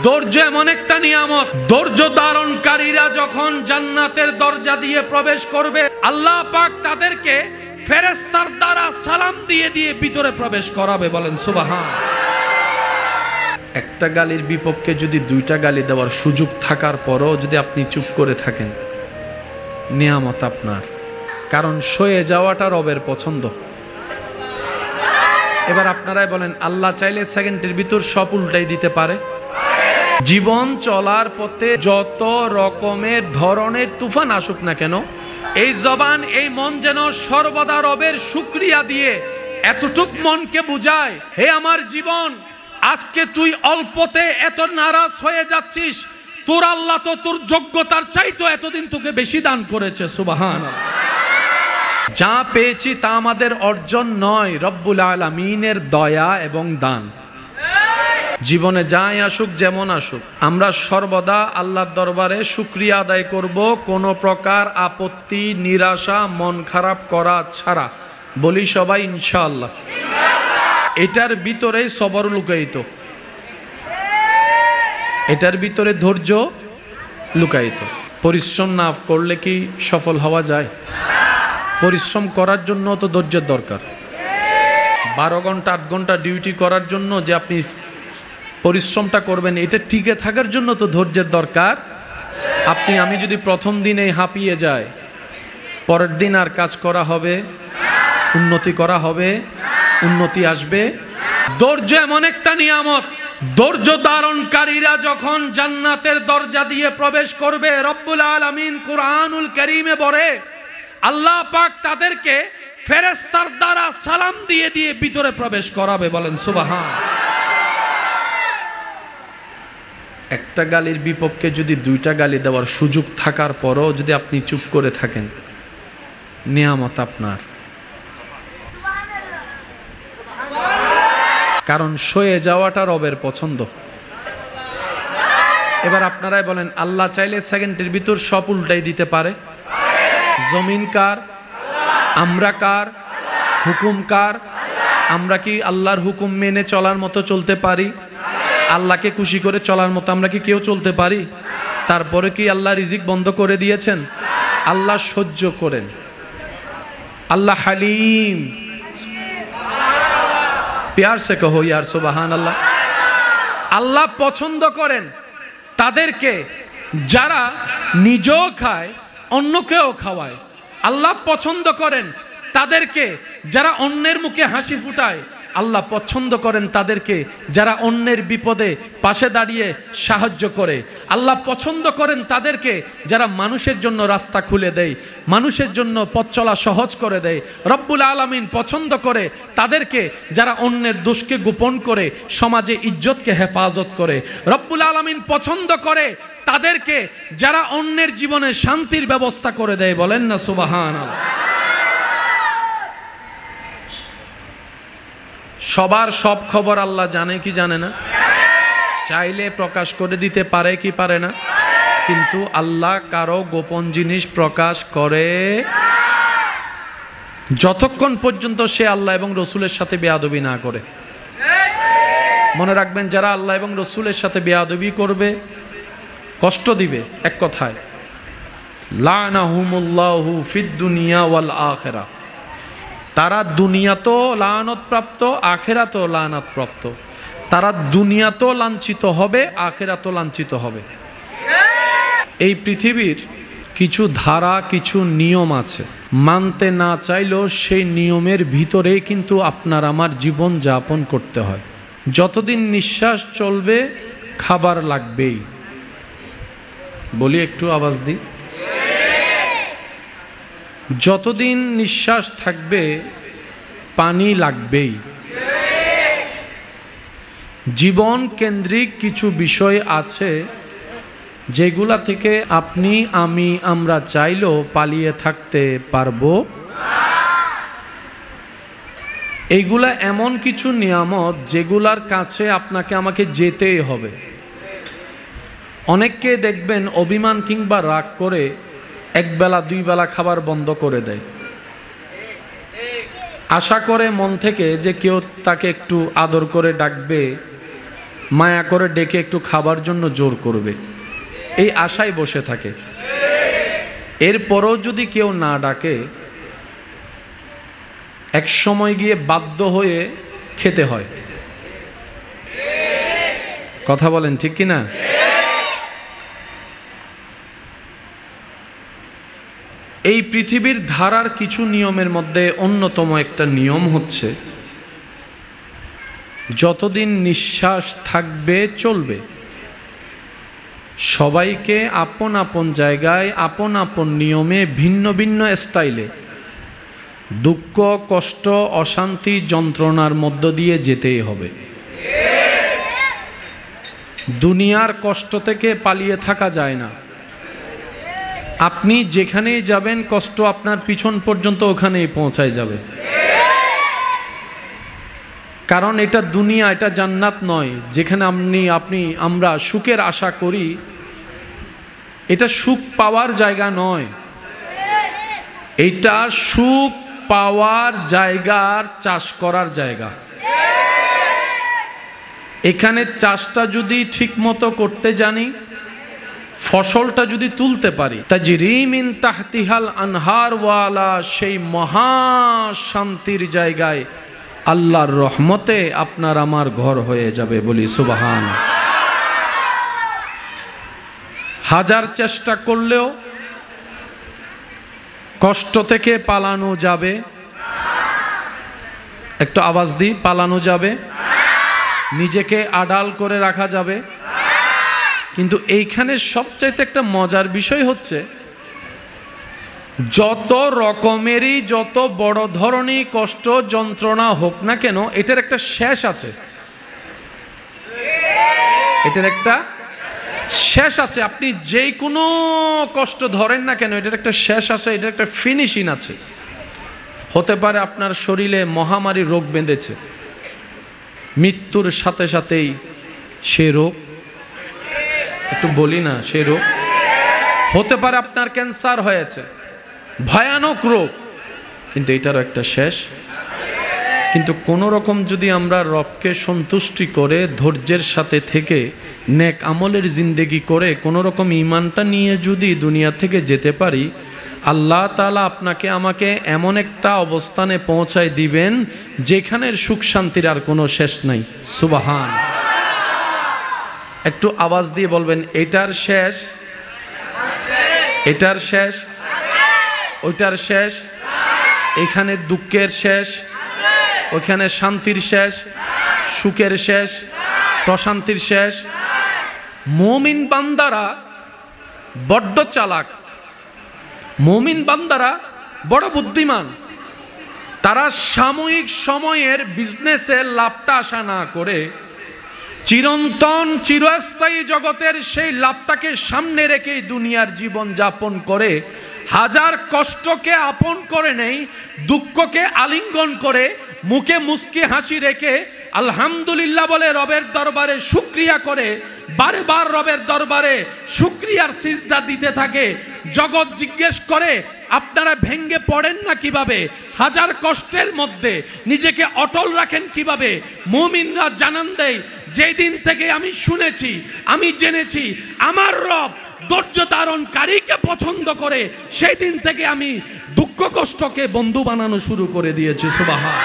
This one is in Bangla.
ধৈর্য এমন একটা নিয়ামত, ধৈর্য ধারণকারীরা যখন জান্নাতের দরজা দিয়ে প্রবেশ করবে, আল্লাহ পাক তাদেরকে ফেরেশতার দ্বারা সালাম দিয়ে দিয়ে ভিতরে প্রবেশ করাবে। বলেন সুবহান। একটা গালির বিপক্ষে যদি দুইটা গালি দেওয়ার সুযোগ থাকার পরও যদি আপনি চুপ করে থাকেন, নিয়ামত আপনার, কারণ সয়ে যাওয়াটা রবের পছন্দ। এবার আপনারাই বলেন, আল্লাহ চাইলে সেকেন্ডের ভিতর সব উল্টাই দিতে পারে। জীবন চলার পথে যত রকমের ধরনের তুফান আসুক না কেন, এই জবান এই মন যেন সর্বদা রবের শুকরিয়া দিয়ে এতটুক মনকে বুঝায়, হে আমার জীবন, আজকে তুই অল্পতে এত নারাজ হয়ে যাচ্ছিস, তোর আল্লাহ তো তোর যোগ্যতার চাইতো এতদিন তোকে বেশি দান করেছে। সুবহানাল্লাহ। যা পেয়েছি তা আমাদের অর্জন নয়, রব্বুল আলামিনের দয়া এবং দান। জীবনে যাই আসুক যেমন আসুক, আমরা সর্বদা আল্লাহর দরবারে শুকরিয়া আদায় করব, কোনো প্রকার আপত্তি, নিরাশা, মন খারাপ করা ছাড়া। বলি সবাই ইনশাআল্লাহ। এটার ভিতরে সবর লুকায়িত, এটার ভিতরে ধৈর্য লুকায়িত। পরিশ্রম না করলে কি সফল হওয়া যায়? পরিশ্রম করার জন্য তো ধৈর্যের দরকার। 12 ঘন্টা 8 ঘন্টা ডিউটি করার জন্য যে আপনি পরিশ্রমটা করবেন, এটা টিকে থাকার জন্য তো ধৈর্যের দরকার। আমি যদি প্রথম দিনেই হাঁপিয়ে যায়, পরের দিন আর কাজ করা হবে, উন্নতি করা হবে, উন্নতি আসবে? ধৈর্য এমন একটা নিয়ামত, ধৈর্য ধারণকারীরা যখন জান্নাতের দরজা দিয়ে প্রবেশ করবে, রব্বুল আলামিন কুরআনুল কারীমে বলে, আল্লাহ পাক তাদেরকে ফেরেশতার দ্বারা সালাম দিয়ে দিয়ে ভিতরে প্রবেশ করাবে। বলেন সুবহান। একটা গালির বিপক্ষে যদি দুইটা গালি দেওয়ার সুযোগ থাকার পরও যদি আপনি চুপ করে থাকেন, নিয়ামত আপনার, কারণ সয়ে যাওয়াটা রবের পছন্দ। এবার আপনারাই বলেন, আল্লাহ চাইলে সেকেন্ডের ভিতর সব উল্টাই দিতে পারে। জমিন কার? আমরা কার? হুকুম কার? আমরা কি আল্লাহর হুকুম মেনে চলার মতো চলতে পারি? আল্লাহকে খুশি করে চলার মতো আমরা কি কেউ চলতে পারি? তারপরে কি আল্লাহ রিজিক বন্ধ করে দিয়েছেন? আল্লাহ সহ্য করেন, আল্লাহ হালিম। প্যার সে কহো ইয়ার সুবহান আল্লাহ। আল্লাহ পছন্দ করেন তাদেরকে যারা নিজেও খায়, অন্যকেও খাওয়ায়। আল্লাহ পছন্দ করেন তাদেরকে যারা অন্যের মুখে হাসি ফুটায়। আল্লাহ পছন্দ করেন তাদেরকে যারা অন্যের বিপদে পাশে দাঁড়িয়ে সাহায্য করে। আল্লাহ পছন্দ করেন তাদেরকে যারা মানুষের জন্য রাস্তা খুলে দেয়, মানুষের জন্য পথ চলা সহজ করে দেয়। রব্বুল আলামিন পছন্দ করে তাদেরকে যারা অন্যের দোষকে গোপন করে সমাজে ইজ্জতকে হেফাজত করে। রব্বুল আলামিন পছন্দ করে তাদেরকে যারা অন্যের জীবনে শান্তির ব্যবস্থা করে দেয়। বলেন না সুবহানাল্লাহ। সবার সব খবর আল্লাহ জানে কি জানে না? চাইলে প্রকাশ করে দিতে পারে কি পারে না? কিন্তু আল্লাহ কারো গোপন জিনিস প্রকাশ করে যতক্ষণ পর্যন্ত সে আল্লাহ এবং রসুলের সাথে বেয়াদবি না করে। মনে রাখবেন, যারা আল্লাহ এবং রসুলের সাথে বেয়াদবি করবে, কষ্ট দিবে, এক কথায় লানাহুমুল্লাহু ফিদ দুনিয়া ওয়াল আখিরা, তারা দুনিয়াতেও লানত-প্রাপ্ত, আখিরাতেও লানত-প্রাপ্ত। তারা দুনিয়াতেও লাঞ্ছিত হবে, আখিরাতেও লাঞ্ছিত হবে। এই পৃথিবীর কিছু ধারা, কিছু নিয়ম আছে, মানতে না চাইলেও সেই নিয়মের ভিতরেই কিন্তু আপনার আমার জীবন যাপন করতে হয়। যতদিন নিঃশ্বাস চলবে খাবার লাগবেই। বলি একটু আওয়াজ দিই। যতদিন নিঃশ্বাস থাকবে পানি লাগবেই। জীবন কেন্দ্রিক কিছু বিষয় আছে যেগুলা থেকে আপনি আমরা চাইলেও পালিয়ে থাকতে পারবো। এইগুলা এমন কিছু নিয়ামত যেগুলার কাছে আপনাকে আমাকে যেতেই হবে। অনেককে দেখবেন অভিমান কিংবা রাগ করে একবেলা দুই বেলা খাবার বন্ধ করে দেয়, আশা করে মন থেকে যে কেউ তাকে একটু আদর করে ডাকবে, মায়া করে ডেকে একটু খাবার জন্য জোর করবে, এই আশায় বসে থাকে। এরপরও যদি কেউ না ডাকে, এক সময় গিয়ে বাধ্য হয়ে খেতে হয়। কথা বলেন ঠিক কিনা? এই পৃথিবীর ধারার কিছু নিয়মের মধ্যে অন্যতম একটা নিয়ম হচ্ছে, যতদিন নিঃশ্বাস থাকবে চলবে, সবাইকে আপন আপন জায়গায় আপন আপন নিয়মে ভিন্ন ভিন্ন স্টাইলে দুঃখ, কষ্ট, অশান্তি, যন্ত্রণার মধ্য দিয়ে যেতেই হবে। দুনিয়ার কষ্ট থেকে পালিয়ে থাকা যায় না। আপনি যেখানেই যাবেন কষ্ট আপনার পিছন পর্যন্ত ওখানেই পৌঁছায় যাবে। কারণ এটা দুনিয়া, এটা জান্নাত নয় যেখানে আমরা সুখের আশা করি। এটা সুখ পাওয়ার জায়গা নয়, এটা সুখ পাওয়ার জায়গার চাষ করার জায়গা। এখানে চাষটা যদি ঠিক মতো করতে জানি, ফসলটা যদি তুলতে পারি, তাজরি মিন তাহতিহাল আনহার ওয়ালা সেই মহা শান্তির জায়গায় আল্লাহর রহমতে আপনার আমার ঘর হয়ে যাবে। বলি সুবহান। হাজার চেষ্টা করলেও কষ্ট থেকে পালানো যাবে? একটু আওয়াজ দিই, পালানো যাবে? নিজেকে আড়াল করে রাখা যাবে? কিন্তু এইখানে সবচাইতে একটা মজার বিষয় হচ্ছে, যত রকমেরই যত বড় ধরনের কষ্ট যন্ত্রণা হোক না কেন, এটার একটা শেষ আছে। এটার একটা শেষ আছে। আপনি যে কোনো কষ্ট ধরেন না কেন, এটার একটা শেষ আছে, এটার একটা ফিনিশিং আছে। হতে পারে আপনার শরীরে মহামারী রোগ বেঁধেছে, মৃত্যুর সাথে সাথেই সে রোগ, একটু বলি না, সে রোগ হতে পারে আপনার ক্যান্সার হয়েছে, ভয়ানক রোগ, কিন্তু এটারও একটা শেষ। কিন্তু কোনো রকম যদি আমরা রবকে সন্তুষ্টি করে ধৈর্যের সাথে থেকে নেক আমলের জিন্দেগি করে কোনো রকম ঈমানটা নিয়ে যদি দুনিয়া থেকে যেতে পারি, আল্লাহ তাআলা আপনাকে আমাকে এমন একটা অবস্থানে পৌঁছায় দিবেন যেখানের সুখ শান্তির আর কোনো শেষ নাই। সুবহান। একটু আওয়াজ দিয়ে বলবেন, এটার শেষ, এটার শেষ, ওইটার শেষ, এখানে দুঃখের শেষ, ওইখানে শান্তির শেষ, সুখের শেষ, প্রশান্তির শেষ। মুমিন বান্দারা বড্ড চালাক, মুমিন বান্দারা বড় বুদ্ধিমান। তারা সাময়িক সময়ের বিজনেসে লাভটা আশা না করে চিরন্তন চিরস্থায়ী জগতের সেই লাভটাকে সামনে রেখেই দুনিয়ার জীবন যাপন করে। হাজার কষ্টকে আপন করে নেই, দুঃখকে আলিঙ্গন করে, মুখে মুস্কি হাসি রেখে আলহামদুলিল্লাহ বলে রবের দরবারে শুকরিয়া করে, বারে বার রবের দরবারে শুকরিয়ার সিজদা দিতে থাকে। জগৎ জিজ্ঞেস করে, আপনারা ভেঙ্গে পড়েন না কিভাবে? হাজার কষ্টের মধ্যে নিজেকে অটল রাখেন কিভাবে? মুমিনরা জানান দেয়, যেই দিন থেকে আমি শুনেছি, আমি জেনেছি আমার রব ধৈর্য ধারণকারীকে পছন্দ করে, সেই দিন থেকে আমি দুঃখ কষ্টকে বন্ধু বানানো শুরু করে দিয়েছি। সুবহান।